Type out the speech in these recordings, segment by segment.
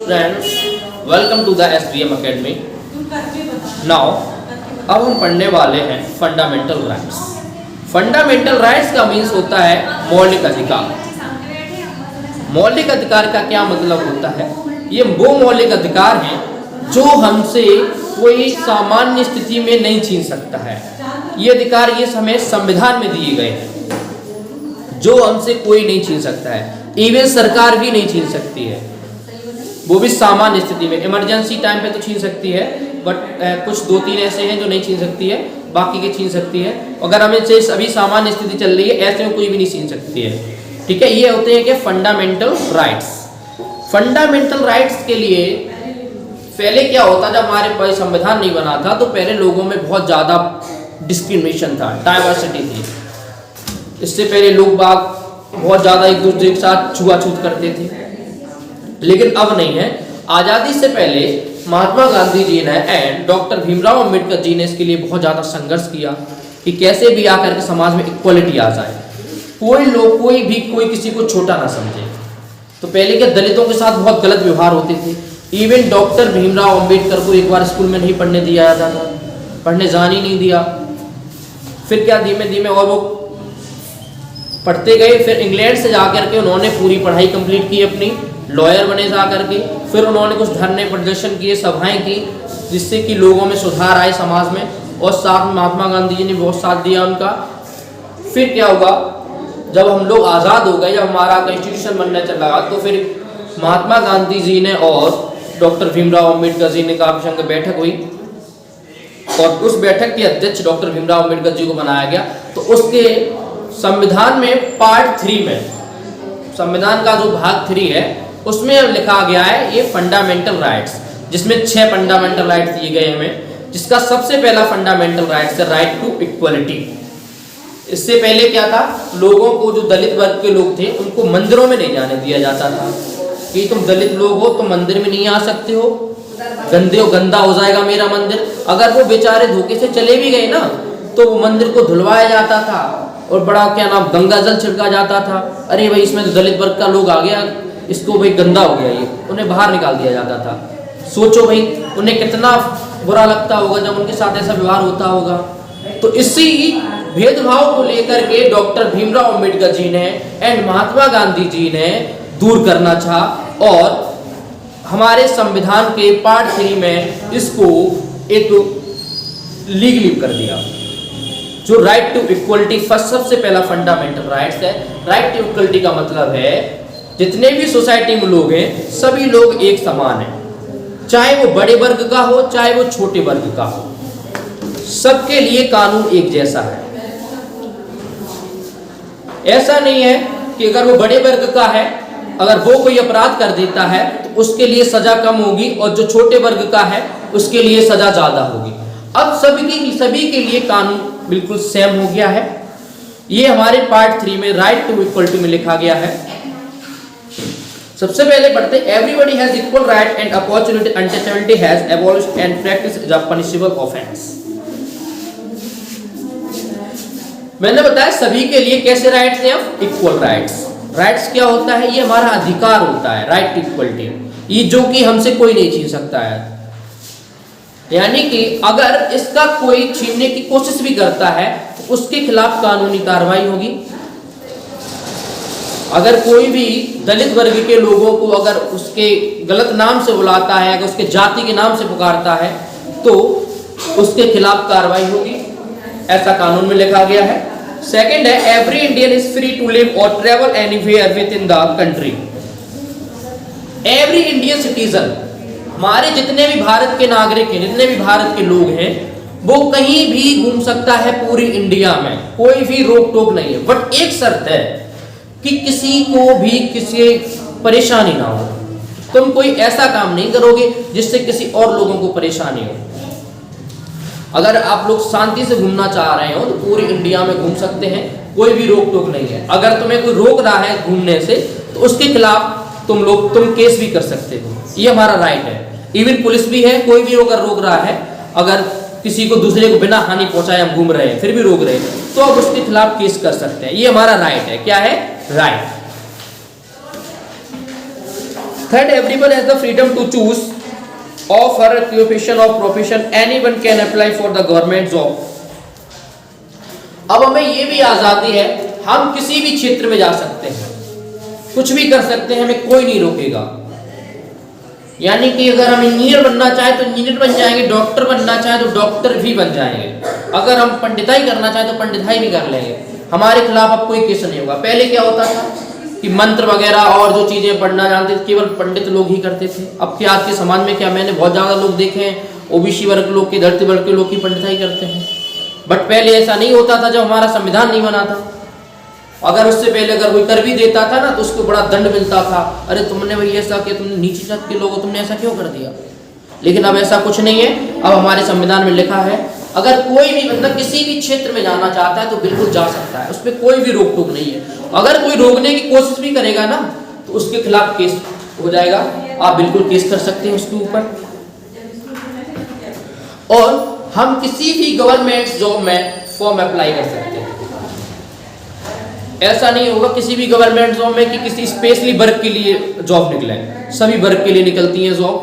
Friends, welcome to the SBM Academy. Now, अब हम पढ़ने वाले हैं फंडामेंटल राइट्स। फंडामेंटल राइट्स का मीन्स होता है मौलिक अधिकार। मौलिक अधिकार का क्या मतलब होता है? ये वो मौलिक अधिकार हैं जो हमसे कोई सामान्य स्थिति में नहीं छीन सकता है। ये अधिकार ये हमें संविधान में दिए गए हैं जो हमसे कोई नहीं छीन सकता है, इवन सरकार भी नहीं छीन सकती है, वो भी सामान्य स्थिति में। इमरजेंसी टाइम पे तो छीन सकती है, बट कुछ दो तीन ऐसे हैं जो नहीं छीन सकती है, बाकी के छीन सकती है। अगर हमें से अभी सामान्य स्थिति चल रही है, ऐसे में कोई भी नहीं छीन सकती है। ठीक है, ये होते हैं कि फंडामेंटल राइट्स। फंडामेंटल राइट्स के लिए पहले क्या होता, जब हमारे पास संविधान नहीं बना था तो पहले लोगों में बहुत ज़्यादा डिस्क्रिमिनेशन था, डाइवर्सिटी थी। इससे पहले लोग बाग बहुत ज़्यादा एक दूसरे के साथ छुआछूत करते थे, लेकिन अब नहीं है। आज़ादी से पहले महात्मा गांधी जी ने एंड डॉक्टर भीमराव अंबेडकर जी ने इसके लिए बहुत ज़्यादा संघर्ष किया कि कैसे भी आकर के समाज में इक्वलिटी आ जाए, कोई किसी को छोटा ना समझे। तो पहले के दलितों के साथ बहुत गलत व्यवहार होते थे। इवन डॉक्टर भीमराव अंबेडकर को एक बार स्कूल में नहीं पढ़ने दिया जाता था, पढ़ने जाने ही नहीं दिया। फिर क्या, धीमे धीमे और वो पढ़ते गए। फिर इंग्लैंड से जाकर के उन्होंने पूरी पढ़ाई कंप्लीट की अपनी, लॉयर बने जा करके। फिर उन्होंने कुछ धरने प्रदर्शन किए, सभाएं की, जिससे कि लोगों में सुधार आए समाज में, और साथ में महात्मा गांधी जी ने बहुत साथ दिया उनका। फिर क्या हुआ, जब हम लोग आज़ाद हो गए, जब हमारा कॉन्स्टिट्यूशन बनने चला, तो फिर महात्मा गांधी जी ने और डॉक्टर भीमराव अंबेडकर जी ने काफी संग बैठक हुई, और उस बैठक के अध्यक्ष डॉक्टर भीमराव अंबेडकर जी को बनाया गया। तो उसके संविधान में पार्ट 3 में, संविधान का जो भाग 3 है, उसमें लिखा गया है ये फंडामेंटल राइट्स, जिसमें 6 फंडामेंटल राइट्स दिए गए हमें। जिसका सबसे पहला फंडामेंटल राइट्स है राइट टू इक्वलिटी। इससे पहले क्या था, लोगों को, जो दलित वर्ग के लोग थे, उनको मंदिरों में नहीं जाने दिया जाता था कि तुम दलित लोग हो तो मंदिर में नहीं आ सकते हो, गंदा हो जाएगा मेरा मंदिर। अगर वो बेचारे धोखे से चले भी गए ना, तो वो मंदिर को धुलवाया जाता था और बड़ा गंगा जल छिड़का जाता था। अरे भाई, इसमें तो दलित वर्ग का लोग आ गया, इसको भाई गंदा हो गया, ये उन्हें बाहर निकाल दिया जाता था। सोचो भाई, उन्हें कितना बुरा लगता होगा जब उनके साथ ऐसा व्यवहार होता होगा। तो इसी भेदभाव को लेकर के डॉक्टर भीमराव अंबेडकर जी ने एंड महात्मा गांधी जी ने दूर करना चाहा, और हमारे संविधान के पार्ट 3 में इसको एक लीगली कर दिया, जो राइट टू इक्वलिटी। सबसे पहला फंडामेंटल राइट्स है। राइट टू इक्वलिटी का मतलब है जितने भी सोसाइटी में लोग हैं, सभी लोग एक समान हैं, चाहे वो बड़े वर्ग का हो, चाहे वो छोटे वर्ग का हो, सबके लिए कानून एक जैसा है। ऐसा नहीं है कि अगर वो बड़े वर्ग का है, अगर वो कोई अपराध कर देता है तो उसके लिए सजा कम होगी, और जो छोटे वर्ग का है उसके लिए सजा ज्यादा होगी। अब सभी के लिए कानून बिल्कुल सेम हो गया है। ये हमारे पार्ट 3 में राइट टू इक्वलिटी में लिखा गया है। सबसे पहले पढ़ते, everybody has equal right and opportunity, untouchability has abolished and practice is a punishable offence. मैंने बताया सभी के लिए कैसे राइट्स हैं, इक्वल राइट्स। राइट्स क्या होता है, ये हमारा अधिकार होता है, राइट टू इक्वलिटी, ये जो कि हमसे कोई नहीं छीन सकता है। यानी कि अगर इसका कोई छीनने की कोशिश भी करता है तो उसके खिलाफ कानूनी कार्रवाई होगी। अगर कोई भी दलित वर्ग के लोगों को अगर उसके गलत नाम से बुलाता है, अगर उसके जाति के नाम से पुकारता है, तो उसके खिलाफ कार्रवाई होगी, ऐसा कानून में लिखा गया है। सेकंड है, every Indian is free to live और travel anywhere within the country. Every Indian citizen, हमारे जितने भी भारत के नागरिक हैं, जितने भी भारत के लोग हैं, वो कहीं भी घूम सकता है पूरी इंडिया में, कोई भी रोक टोक नहीं है। बट एक शर्त है कि किसी को भी किसी परेशानी ना हो। तुम कोई ऐसा काम नहीं करोगे जिससे किसी और लोगों को परेशानी हो। अगर आप लोग शांति से घूमना चाह रहे हो तो पूरी इंडिया में घूम सकते हैं, कोई भी रोक टोक नहीं है। अगर तुम्हें कोई रोक रहा है घूमने से, तो उसके खिलाफ तुम केस भी कर सकते हो, ये हमारा राइट है। इवन पुलिस भी है, कोई भी अगर रोक रहा है, अगर किसी को दूसरे को बिना हानि पहुंचाए हम घूम रहे हैं फिर भी रोक रहे हैं, तो आप उसके खिलाफ केस कर सकते हैं, ये हमारा राइट है। क्या है, right. Third, everyone has the freedom to choose of her occupation or profession. Anyone can apply for the government job. अब हमें ये भी आजादी है, हम किसी भी क्षेत्र में जा सकते हैं, कुछ भी कर सकते हैं, हमें कोई नहीं रोकेगा। यानी कि अगर हम इंजीनियर बनना चाहे तो इंजीनियर बन जाएंगे, डॉक्टर बनना चाहे तो डॉक्टर भी बन जाएंगे, अगर हम पंडिताई करना चाहे तो पंडिताई भी कर लेंगे, हमारे खिलाफ अब कोई केस नहीं होगा। पहले क्या होता था कि मंत्र वगैरह और जो चीजें पढ़ना जानते थे केवल पंडित लोग ही करते थे। अब क्या आज के समाज में क्या मैंने बहुत ज्यादा लोग देखे हैं, ओबीसी वर्ग लोग के, धरती वर्ग के लोग की पंडिताई करते हैं। बट पहले ऐसा नहीं होता था, जब हमारा संविधान नहीं बना था। अगर उससे पहले अगर कोई कर भी देता था ना तो उसको बड़ा दंड मिलता था, अरे तुमने भाई ऐसा किया, तुमने नीची जात के लोगों, तुमने ऐसा क्यों कर दिया। लेकिन अब ऐसा कुछ नहीं है, अब हमारे संविधान में लिखा है अगर कोई भी बंदा किसी भी क्षेत्र में जाना चाहता है तो बिल्कुल जा सकता है, उस पर कोई भी रोक टोक नहीं है। अगर कोई रोकने की कोशिश भी करेगा ना तो उसके खिलाफ केस हो जाएगा, आप बिल्कुल केस कर सकते हैं उसके ऊपर। और हम किसी भी गवर्नमेंट जॉब में फॉर्म अप्लाई कर सकते हैं। ऐसा नहीं होगा किसी भी गवर्नमेंट जॉब में कि किसी स्पेशली वर्ग के लिए जॉब निकले, सभी वर्ग के लिए निकलती है जॉब,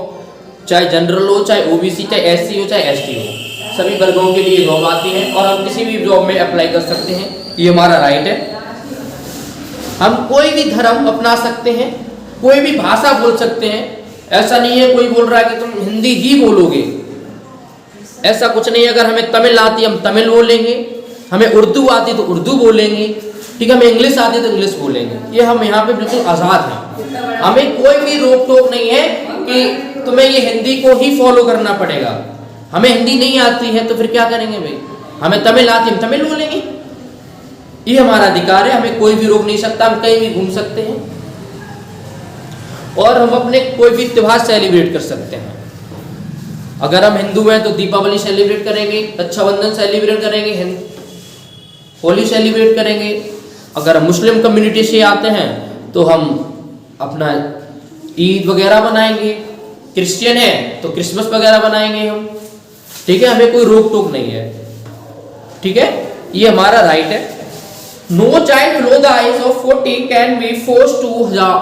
चाहे जनरल हो, चाहे ओबीसी, चाहे एससी हो, चाहे एसटी हो, सभी वर्गों के लिए जॉब आती है और हम किसी भी जॉब में अप्लाई कर सकते हैं, ये हमारा राइट है। हम कोई भी धर्म अपना सकते हैं, कोई भी भाषा बोल सकते हैं। ऐसा नहीं है कोई बोल रहा है कि तुम हिंदी ही बोलोगे, ऐसा कुछ नहीं है। अगर हमें तमिल आती हम तमिल बोलेंगे, हमें उर्दू आती तो उर्दू बोलेंगे, ठीक है, हमें इंग्लिश आती तो इंग्लिश बोलेंगे। ये हम यहाँ पे बिल्कुल आज़ाद हैं, हमें कोई भी रोक टोक नहीं है कि तुम्हें ये हिंदी को ही फॉलो करना पड़ेगा। हमें हिंदी नहीं आती है तो फिर क्या करेंगे भाई, हमें तमिल आती हम तमिल बोलेंगे, ये हमारा अधिकार है, हमें कोई भी रोक नहीं सकता, हम कहीं भी घूम सकते हैं। और हम अपने कोई भी त्योहार सेलिब्रेट कर सकते हैं। अगर हम हिंदू हैं तो दीपावली सेलिब्रेट करेंगे, रक्षाबंधन सेलिब्रेट करेंगे, होली सेलिब्रेट करेंगे। अगर हम मुस्लिम कम्युनिटी से आते हैं तो हम अपना ईद वगैरह बनाएंगे, क्रिश्चियन है तो क्रिसमस वगैरह बनाएंगे हम, ठीक है, हमें कोई रोक टोक नहीं है, ठीक है, ये हमारा राइट है। No child below the age of 40 can be forced to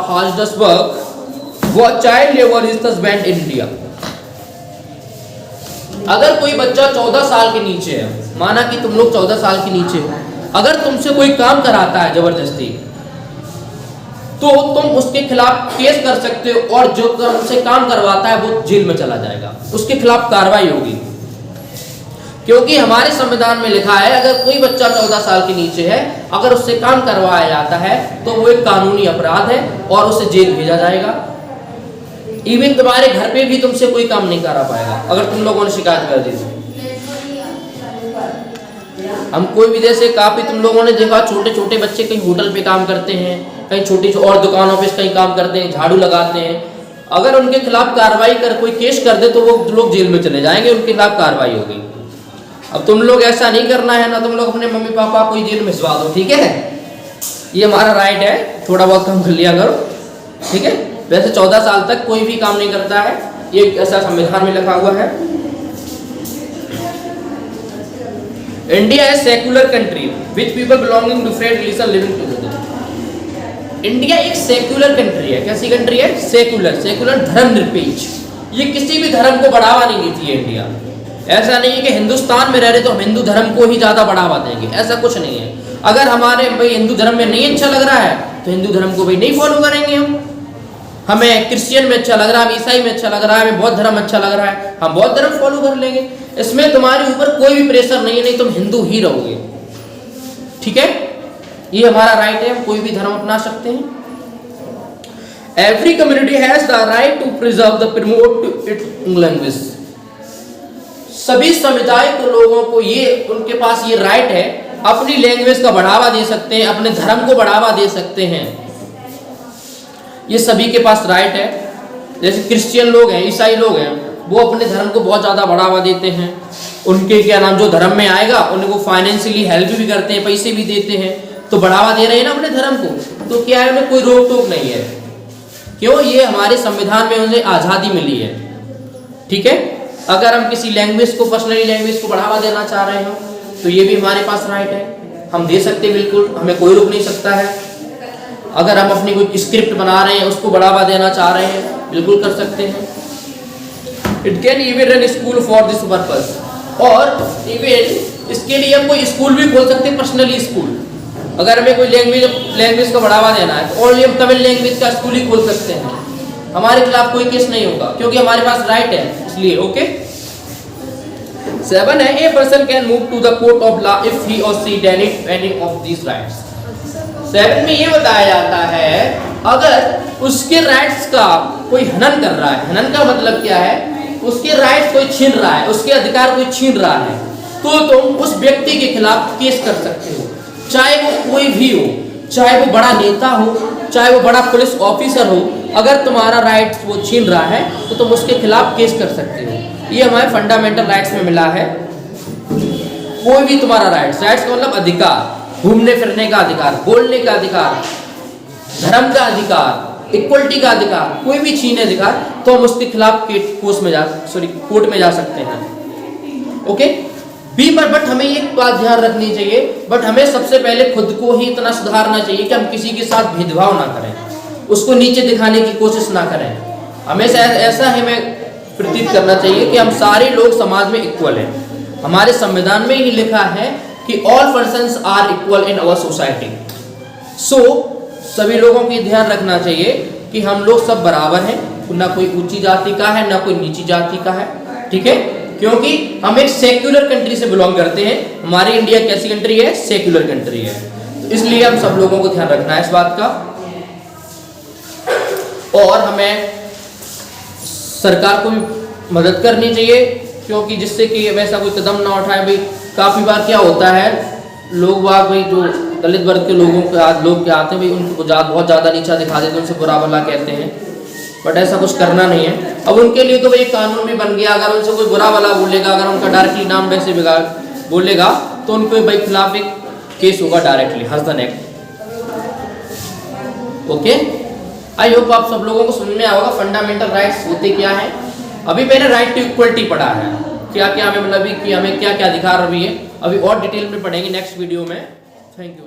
hazardous work, child labour is thus banned in India। अगर कोई बच्चा 14 साल के नीचे है, माना कि तुम लोग 14 साल के नीचे हो, अगर तुमसे कोई काम कराता है जबरदस्ती तो तुम उसके खिलाफ केस कर सकते हो और जो तुमसे काम करवाता है वो जेल में चला जाएगा, उसके खिलाफ कार्रवाई होगी। क्योंकि हमारे संविधान में लिखा है अगर कोई बच्चा 14 साल के नीचे है, अगर उससे काम करवाया जाता है तो वो एक कानूनी अपराध है और उसे जेल भेजा जाएगा। इवन तुम्हारे घर पे भी तुमसे कोई काम नहीं करा पाएगा अगर तुम लोगों ने शिकायत कर दी तो। हम कोई भी जैसे काफी तुम लोगों ने देखा छोटे छोटे बच्चे कहीं होटल पे काम करते हैं, कहीं छोटी और दुकानों पे कहीं काम करते हैं, झाड़ू लगाते हैं, अगर उनके खिलाफ कार्रवाई कर कोई केस कर दे तो वो लोग जेल में चले जाएंगे, उनके खिलाफ कार्रवाई होगी। अब तुम लोग ऐसा नहीं करना है ना, तुम लोग अपने मम्मी पापा को जेल में भिजवा दो, ठीक है, ये हमारा राइट है, थोड़ा बहुत काम कर लिया करो, ठीक है। वैसे 14 साल तक कोई भी काम नहीं करता है, ये ऐसा संविधान में लिखा हुआ है। India is secular country with people belonging to different religion living together। India एक सेक्युलर कंट्री है। कैसी कंट्री है? सेक्युलर, सेक्युलर धर्मनिरपेक्ष। ये किसी भी धर्म को बढ़ावा नहीं देती है इंडिया। ऐसा नहीं है कि हिंदुस्तान में रह रहे तो हम हिंदू धर्म को ही ज्यादा बढ़ावा देंगे, ऐसा कुछ नहीं है। अगर हमारे भाई हिंदू धर्म में नहीं अच्छा लग रहा है तो हिंदू धर्म को भाई नहीं फॉलो करेंगे हम। हमें क्रिश्चियन में अच्छा लग रहा है, हमें ईसाई में अच्छा लग रहा है, हमें बौद्ध धर्म अच्छा लग रहा है, हम बौद्ध धर्म फॉलो कर लेंगे। इसमें तुम्हारे ऊपर कोई भी प्रेशर नहीं है, नहीं तुम हिंदू ही रहोगे, ठीक है। ये हमारा राइट है, हम कोई भी धर्म अपना सकते हैं। Every community has the right to preserve the promote its language. सभी समुदाय के लोगों को ये उनके पास ये राइट है, अपनी लैंग्वेज का बढ़ावा दे सकते हैं, अपने धर्म को बढ़ावा दे सकते हैं, ये सभी के पास राइट है। जैसे क्रिश्चियन लोग हैं, ईसाई लोग हैं, वो अपने धर्म को बहुत ज़्यादा बढ़ावा देते हैं। उनके क्या नाम जो धर्म में आएगा उनको फाइनेंशियली हेल्प भी करते हैं, पैसे भी देते हैं, तो बढ़ावा दे रहे हैं ना अपने धर्म को। तो क्या है, उन्हें कोई रोक टोक नहीं है। क्यों? ये हमारे संविधान में उन्हें आज़ादी मिली है, ठीक है। अगर हम किसी लैंग्वेज को, पर्सनली लैंग्वेज को बढ़ावा देना चाह रहे हो तो ये भी हमारे पास राइट है, हम दे सकते हैं, बिल्कुल, हमें कोई रोक नहीं सकता है। अगर हम अपनी कोई स्क्रिप्ट बना रहे हैं उसको बढ़ावा देना चाह रहे हैं बिल्कुल कर सकते हैं। It can even run school for this purpose, और इवन इसके लिए हम कोई स्कूल भी खोल सकते हैं, पर्सनली स्कूल। अगर हमें कोई लैंग्वेज को बढ़ावा देना है तो ओनली हम तमिल लैंग्वेज का स्कूल ही खोल सकते हैं, हमारे खिलाफ कोई केस नहीं होगा, क्योंकि हमारे पास राइट है इसलिए। ओके 7 है, a person can move to the court of law if he or she denied any of these rights. 7 में ये बताया जाता है अगर उसके राइट्स का कोई हनन कर रहा है, हनन का मतलब क्या है, उसके राइट्स कोई छीन रहा है, उसके अधिकार कोई छीन रहा है, तो तुम उस व्यक्ति के खिलाफ केस कर सकते हो, चाहे वो कोई भी हो, चाहे वो बड़ा नेता हो, चाहे वो बड़ा पुलिस ऑफिसर हो। अगर तुम्हारा राइट्स वो छीन रहा है तो तुम उसके खिलाफ केस कर सकते हो। ये हमारे फंडामेंटल राइट्स में मिला है। कोई भी तुम्हारा राइट्स का मतलब अधिकार, घूमने फिरने का अधिकार, बोलने का अधिकार, धर्म का अधिकार, इक्वलिटी का अधिकार, कोई भी छीने अधिकार, तो हम उसके खिलाफ कोर्ट में जा सकते हैं। ओके बी पर बट हमें एक बात ध्यान रखनी चाहिए, बट हमें सबसे पहले खुद को ही इतना सुधारना चाहिए कि हम किसी के साथ भेदभाव ना करें, उसको नीचे दिखाने की कोशिश ना करें। हमेशा ऐसा हमें प्रतीत करना चाहिए कि हम सारे लोग समाज में इक्वल हैं। हमारे संविधान में ही लिखा है कि all persons are equal in our society. So सभी लोगों को ध्यान रखना चाहिए कि हम लोग सब बराबर हैं, ना कोई ऊंची जाति का है ना कोई नीची जाति का है, ठीक है, क्योंकि हम एक सेक्युलर कंट्री से बिलोंग करते हैं। हमारी इंडिया कैसी कंट्री है, सेक्युलर कंट्री है, तो इसलिए हम सब लोगों को ध्यान रखना है इस बात का। और हमें सरकार को भी मदद करनी चाहिए, क्योंकि जिससे कि वैसा कोई कदम ना उठाए। भाई काफ़ी बार क्या होता है, लोग भाई जो दलित वर्ग के लोग के आते हैं भाई उनको बहुत ज़्यादा नीचा दिखा देते हैं, उनसे बुरा भला कहते हैं, बट ऐसा कुछ करना नहीं है। अब उनके लिए तो भाई कानून भी बन गया, अगर उनसे कोई बुरा भला बोलेगा, अगर उनका डायरेक्टली नाम वैसे बोलेगा तो उनके भाई खिलाफ एक केस होगा डायरेक्टली, हसन एक्ट। ओके आई होप आप सब लोगों को समझ में आया होगा फंडामेंटल राइट्स होते क्या है। अभी मैंने राइट टू इक्वलिटी पढ़ा है, क्या क्या हमें मतलब कि हमें क्या क्या अधिकार अभी है, अभी और डिटेल में पढ़ेंगे नेक्स्ट वीडियो में। Thank you.